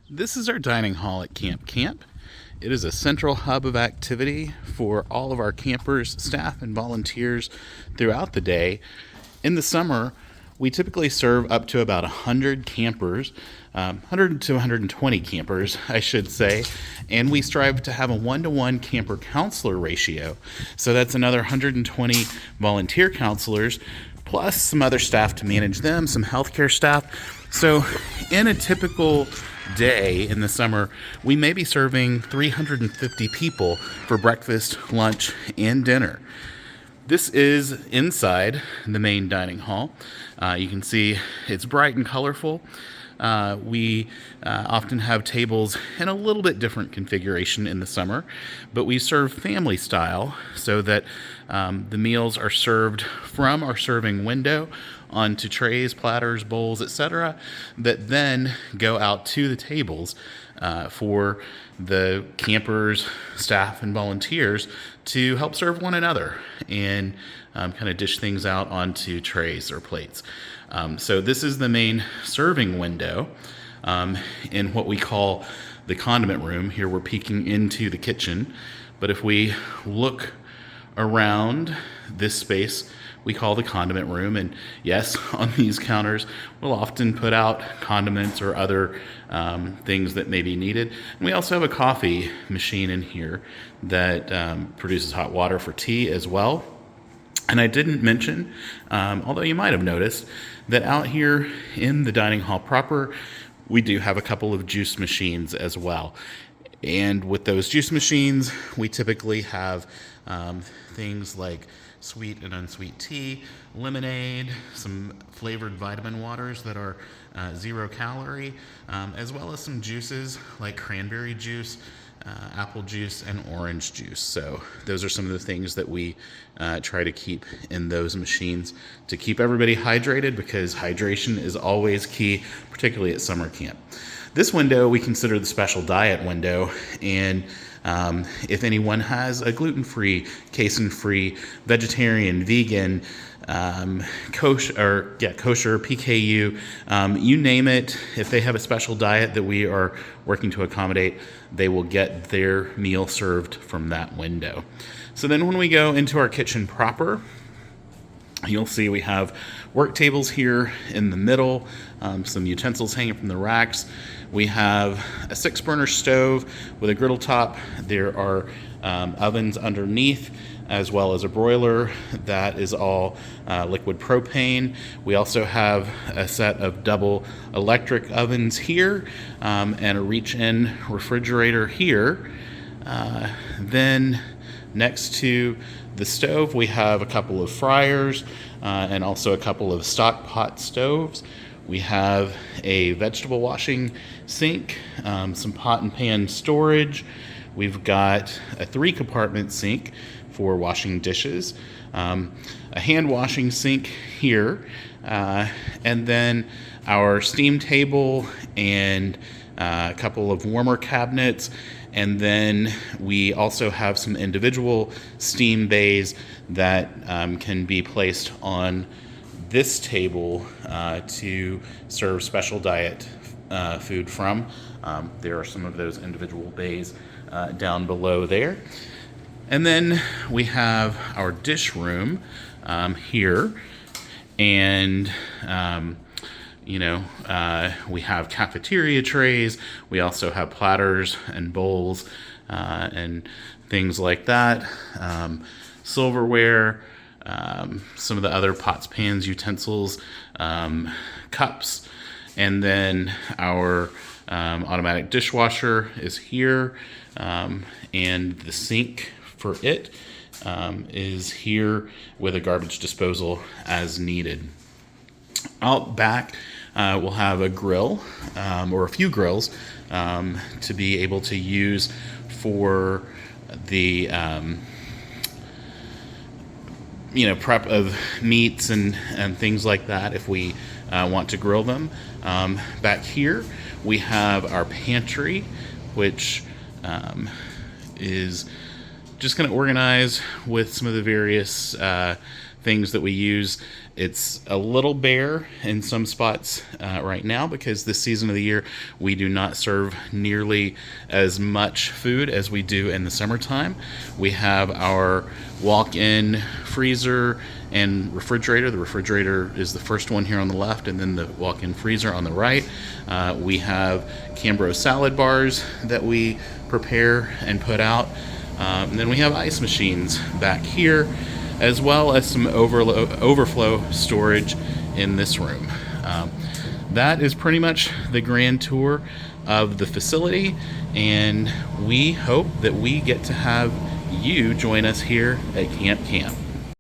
This is our dining hall at Camp Camp. It is a central hub of activity for all of our campers, staff, and volunteers throughout the day. In the summer, we typically serve up to about 100 campers, 100 to 120 campers, I should say, and we strive to have a 1-to-1 camper counselor ratio. So that's another 120 volunteer counselors, plus some other staff to manage them, some healthcare staff. So in a typical day in the summer, we may be serving 350 people for breakfast, lunch, and dinner. This is inside the main dining hall. You can see it's bright and colorful. We often have tables in a little bit different configuration in the summer, but we serve family style so that the meals are served from our serving window onto trays, platters, bowls, etc., that then go out to the tables for the campers, staff, and volunteers to help serve one another and kind of dish things out onto trays or plates. So this is the main serving window in what we call the condiment room. Here we're peeking into the kitchen, but if we look around this space, we call the condiment room. And yes, on these counters, we'll often put out condiments or other things that may be needed. And we also have a coffee machine in here that produces hot water for tea as well. And I didn't mention, although you might have noticed, that out here in the dining hall proper, we do have a couple of juice machines as well. And with those juice machines, we typically have things like sweet and unsweet tea, lemonade, some flavored vitamin waters that are 0 calorie, as well as some juices like cranberry juice, apple juice, and orange juice. So those are some of the things that we try to keep in those machines to keep everybody hydrated, because hydration is always key, particularly at summer camp. This window we consider the special diet window, and if anyone has a gluten-free, casein-free, vegetarian, vegan, kosher, PKU, you name it, if they have a special diet that we are working to accommodate, they will get their meal served from that window. So then when we go into our kitchen proper, you'll see we have work tables here in the middle, some utensils hanging from the racks. We have a 6-burner stove with a griddle top. There are ovens underneath, as well as a broiler that is all liquid propane. We also have a set of double electric ovens here, and a reach-in refrigerator here. Then next to the stove, we have a couple of fryers and also a couple of stock pot stoves. We have a vegetable washing sink, some pot and pan storage. We've got a 3-compartment sink for washing dishes, a hand washing sink here, and then our steam table and a couple of warmer cabinets. And then we also have some individual steam bays that can be placed on this table to serve special diet food from. There are some of those individual bays down below there. And then we have our dish room here. And we have cafeteria trays. We also have platters and bowls and things like that. Silverware, some of the other pots, pans, utensils, cups, and then our automatic dishwasher is here, and the sink for it is here with a garbage disposal as needed. Out back, we'll have a grill, or a few grills, to be able to use for the prep of meats and things like that if we want to grill them. Back here, we have our pantry, which is just going to organize with some of the various things that we use. It's a little bare in some spots right now because this season of the year we do not serve nearly as much food as we do in the summertime. We have our walk-in freezer and refrigerator. The refrigerator is the first one here on the left, and then the walk-in freezer on the right. We have Cambro salad bars that we prepare and put out. And then we have ice machines back here, as well as some overflow storage in this room. That is pretty much the grand tour of the facility, and we hope that we get to have you join us here at Camp Camp.